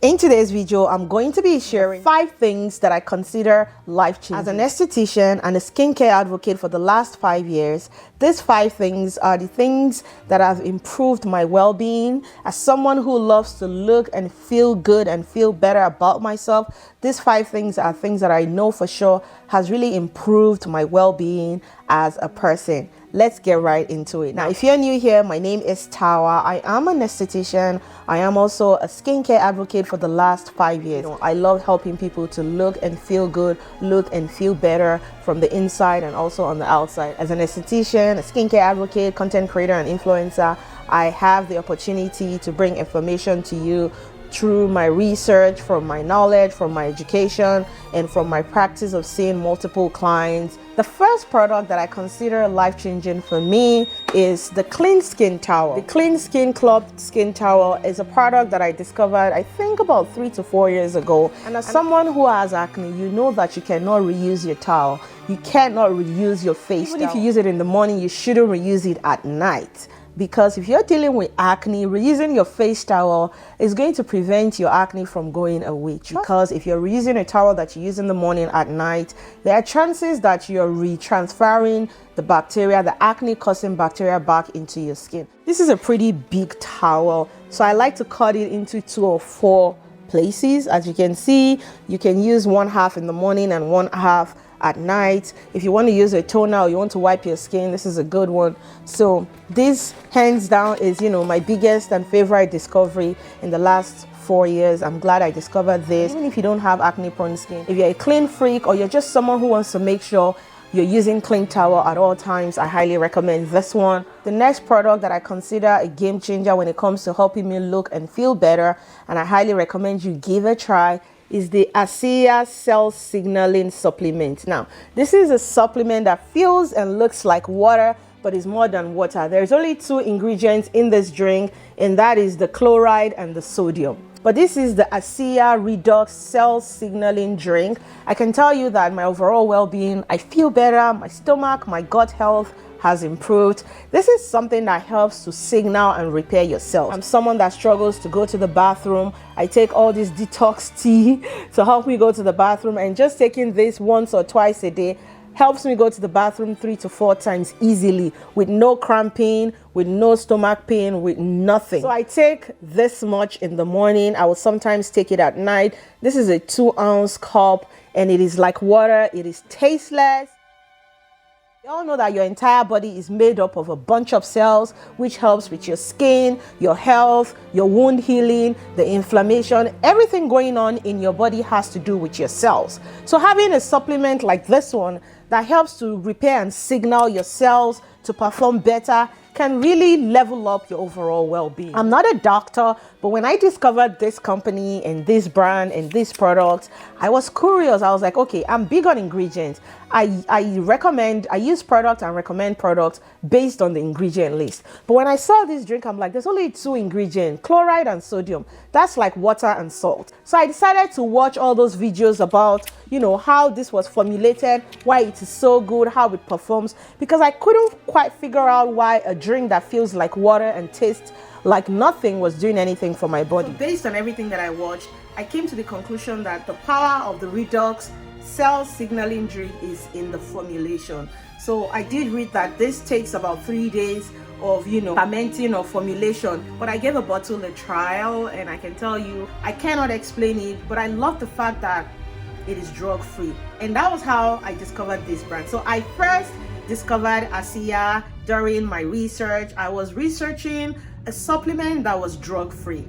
In today's video, I'm going to be sharing 5 things that I consider life-changing. As an esthetician and a skincare advocate for the last 5 years, these 5 things are the things that have improved my well-being. As someone who loves to look and feel good and feel better about myself, these 5 things are things that I know for sure has really improved my well-being as a person. Let's get right into it. Now, if you're new here, my name is Tawa. I am an esthetician. I am also a skincare advocate for the last 5 years. I love helping people to look and feel good, look and feel better from the inside and also on the outside. As an esthetician, a skincare advocate, content creator, and influencer, I have the opportunity to bring information to you through my research, from my knowledge, from my education, and from my practice of seeing multiple clients. The first product that I consider life-changing for me is the Clean Skin Towel. The Clean Skin Club Skin Towel is a product that I discovered, I think, about 3 to 4 years ago. And as someone who has acne, you know that you cannot reuse your towel. You cannot reuse your face towel. Even if you use it in the morning, you shouldn't reuse it at night. Because if you're dealing with acne, reusing your face towel is going to prevent your acne from going away. Because if you're reusing a towel that you use in the morning at night, there are chances that you're retransferring the bacteria, the acne-causing bacteria, back into your skin. This is a pretty big towel, so I like to cut it into 2 or 4 places. As you can see, you can use 1/2 in the morning and 1/2 at night. If you want to use a toner or you want to wipe your skin, this is a good one. So this hands down is, my biggest and favorite discovery in the last 4 years. I'm glad I discovered this. Even if you don't have acne prone skin, if you're a clean freak or you're just someone who wants to make sure you're using clean towel at all times, I highly recommend this one. The next product that I consider a game changer when it comes to helping me look and feel better, and I highly recommend you give it a try, is the ASEA Cell Signaling Supplement. Now, this is a supplement that feels and looks like water, but is more than water. There's only 2 ingredients in this drink, and that is the chloride and the sodium. But this is the ASEA Redox Cell Signaling drink. I can tell you that my overall well-being, I feel better, my stomach, my gut health has improved. This is something that helps to signal and repair your cells. I'm someone that struggles to go to the bathroom. I take all this detox tea to help me go to the bathroom, and just taking this once or twice a day helps me go to the bathroom 3 to 4 times easily, with no cramping, with no stomach pain, with nothing. So I take this much in the morning. I will sometimes take it at night. This is a 2-ounce cup, and it is like water. It is tasteless. You all know that your entire body is made up of a bunch of cells, which helps with your skin, your health, your wound healing, the inflammation. Everything going on in your body has to do with your cells. So having a supplement like this one that helps to repair and signal your cells to perform better can really level up your overall well-being. I'm not a doctor, but when I discovered this company and this brand and this product, I was curious. I was like, okay, I'm big on ingredients. I use product and recommend products based on the ingredient list. But when I saw this drink, I'm like, there's only 2 ingredients, chloride and sodium. That's like water and salt. So I decided to watch all those videos about, how this was formulated, why it is so good, how it performs, because I couldn't quite figure out why a drink that feels like water and tastes like nothing was doing anything for my body. So based on everything that I watched, I came to the conclusion that the power of the Redox Cell Signaling drink is in the formulation. So I did read that this takes about 3 days of fermenting or formulation, but I gave a bottle a trial, and I can tell you I cannot explain it, but I love the fact that it is drug free, and that was how I discovered this brand. So I first discovered ASEA during my research. I was researching a supplement that was drug free,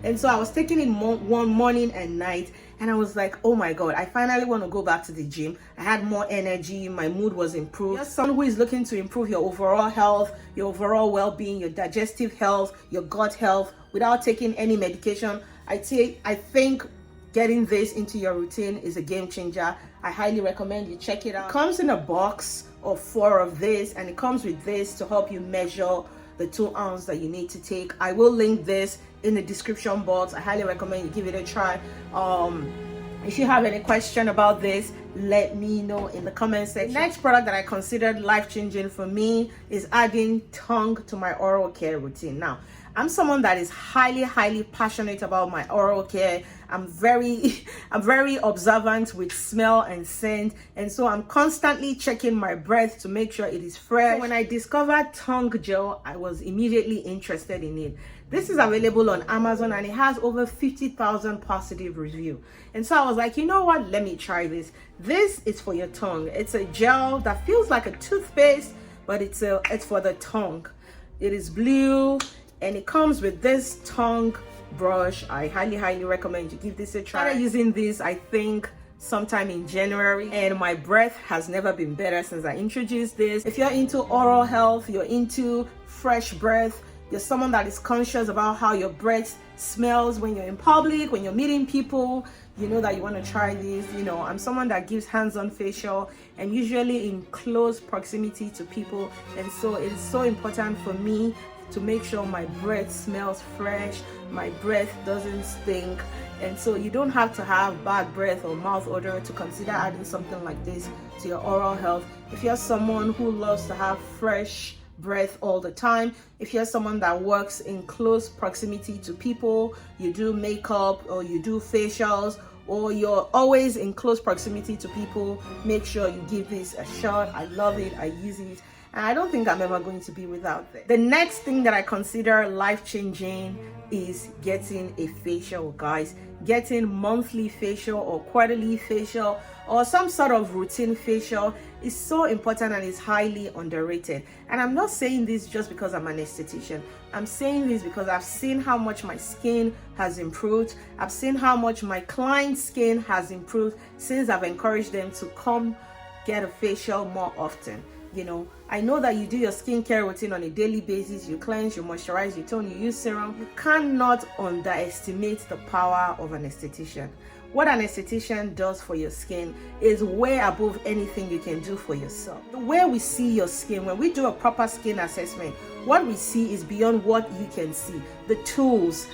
and so I was taking it one morning and night, and I was like, oh my god, I finally want to go back to the gym. I had more energy, my mood was improved. You're someone who is looking to improve your overall health, your overall well-being, your digestive health, your gut health without taking any medication, I think getting this into your routine is a game changer. I highly recommend you check it out. It comes in a box of 4 of this, and it comes with this to help you measure the 2 ounces that you need to take. I will link this in the description box. I highly recommend you give it a try. If you have any question about this, let me know in the comment section. The next product that I considered life-changing for me is adding tongue to my oral care routine. Now, I'm someone that is highly passionate about my oral care. I'm very observant with smell and scent, and so I'm constantly checking my breath to make sure it is fresh. So when I discovered tongue gel, I was immediately interested in it. This is available on Amazon and it has over 50,000 positive reviews. And so I was like, you know what, let me try this. This is for your tongue. It's a gel that feels like a toothpaste, but it's for the tongue. It is blue and it comes with this tongue brush. I highly recommend you give this a try. I started using this, I think, sometime in January, and my breath has never been better since I introduced this. If you're into oral health, you're into fresh breath, you're someone that is conscious about how your breath smells when you're in public, when you're meeting people, you know that you want to try this. You know, I'm someone that gives hands-on facial and usually in close proximity to people, and so it's so important for me to make sure my breath smells fresh, my breath doesn't stink. And so you don't have to have bad breath or mouth odor to consider adding something like this to your oral health. If you're someone who loves to have fresh breath all the time, if you're someone that works in close proximity to people, you do makeup or you do facials, or you're always in close proximity to people, make sure you give this a shot. I love it, I use it, and I don't think I'm ever going to be without it. The next thing that I consider life-changing is getting a facial, guys. Getting monthly facial or quarterly facial or some sort of routine facial is so important and is highly underrated. And I'm not saying this just because I'm an esthetician. I'm saying this because I've seen how much my skin has improved. I've seen how much my client's skin has improved since I've encouraged them to come get a facial more often. You know, I know that you do your skincare routine on a daily basis. You cleanse, you moisturize, you tone, you use serum. You cannot underestimate the power of an esthetician. What an esthetician does for your skin is way above anything you can do for yourself. The way we see your skin, when we do a proper skin assessment, what we see is beyond what you can see. The tools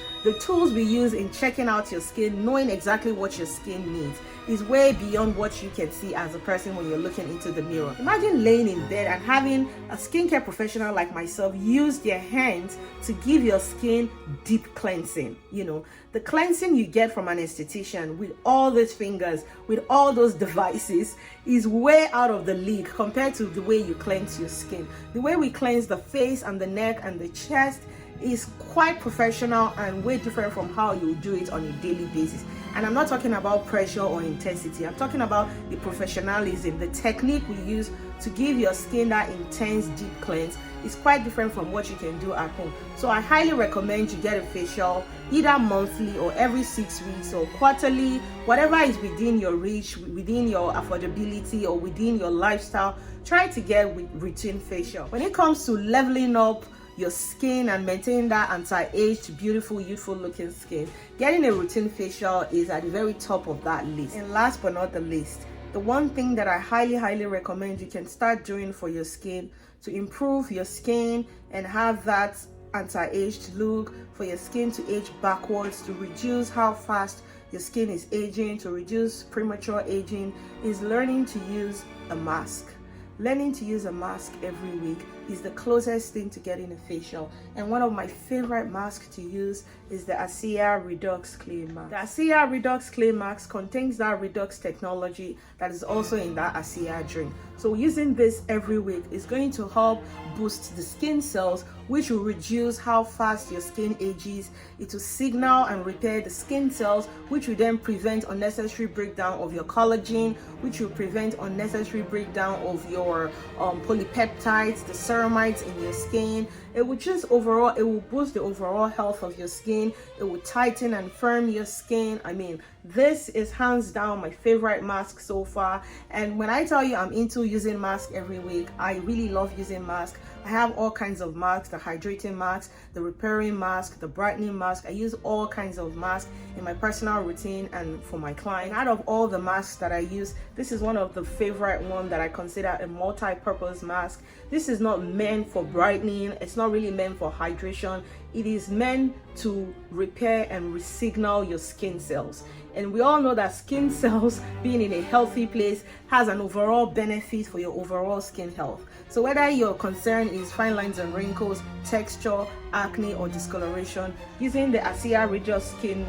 we use in checking out your skin, knowing exactly what your skin needs, is way beyond what you can see as a person when you're looking into the mirror. Imagine laying in bed and having a skincare professional like myself use their hands to give your skin deep cleansing. You know, the cleansing you get from an esthetician with all those fingers, with all those devices, is way out of the league compared to the way you cleanse your skin. The way we cleanse the face and the neck and the chest is quite professional and way different from how you do it on a daily basis. And I'm not talking about pressure or intensity. I'm talking about the professionalism, the technique we use to give your skin that intense deep cleanse is quite different from what you can do at home. So I highly recommend you get a facial either monthly or every 6 weeks or quarterly, whatever is within your reach, within your affordability or within your lifestyle. Try to get routine facial. When it comes to leveling up your skin and maintain that anti-aged, beautiful, youthful looking skin, getting a routine facial is at the very top of that list. And last but not the least, the one thing that I highly recommend you can start doing for your skin to improve your skin and have that anti-aged look, for your skin to age backwards, to reduce how fast your skin is aging, to reduce premature aging, is learning to use a mask. Learning to use a mask every week is the closest thing to getting a facial. And one of my favorite masks to use is the ASEA Redox Clay Mask. The ASEA Redox Clay Mask contains that Redox technology that is also in that ASEA drink. So using this every week is going to help boost the skin cells, which will reduce how fast your skin ages. It will signal and repair the skin cells, which will then prevent unnecessary breakdown of your collagen, which will prevent unnecessary breakdown of your polypeptides, the ceramides in your skin. It will just overall, it will boost the overall health of your skin. It will tighten and firm your skin. I mean, this is hands down my favorite mask so far. And when I tell you I'm into using mask every week, I really love using mask. I have all kinds of masks, the hydrating mask, the repairing mask, the brightening mask. I use all kinds of masks in my personal routine and for my client. Out of all the masks that I use, this is one of the favorite one that I consider a multi-purpose mask. This is not meant for brightening. It's not really meant for hydration. It is meant to repair and re-signal your skin cells. And we all know that skin cells being in a healthy place has an overall benefit for your overall skin health. So whether your concern is fine lines and wrinkles, texture, acne, or discoloration, using the ASEA Reduce Skin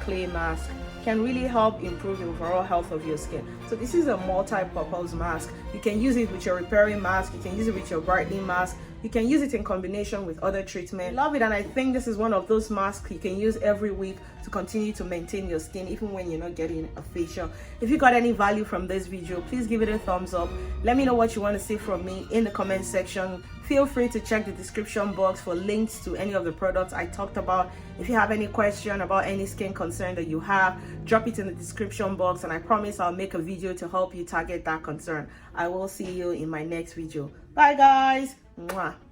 Clay Mask can really help improve the overall health of your skin. So this is a multi-purpose mask. You can use it with your repairing mask, you can use it with your brightening mask, you can use it in combination with other treatments. I love it, and I think this is one of those masks you can use every week to continue to maintain your skin even when you're not getting a facial. If you got any value from this video, please give it a thumbs up. Let me know what you want to see from me in the comment section. Feel free to check the description box for links to any of the products I talked about. If you have any question about any skin concern that you have, drop it in the description box, and I promise I'll make a video to help you target that concern. I will see you in my next video. Bye guys. Mwah.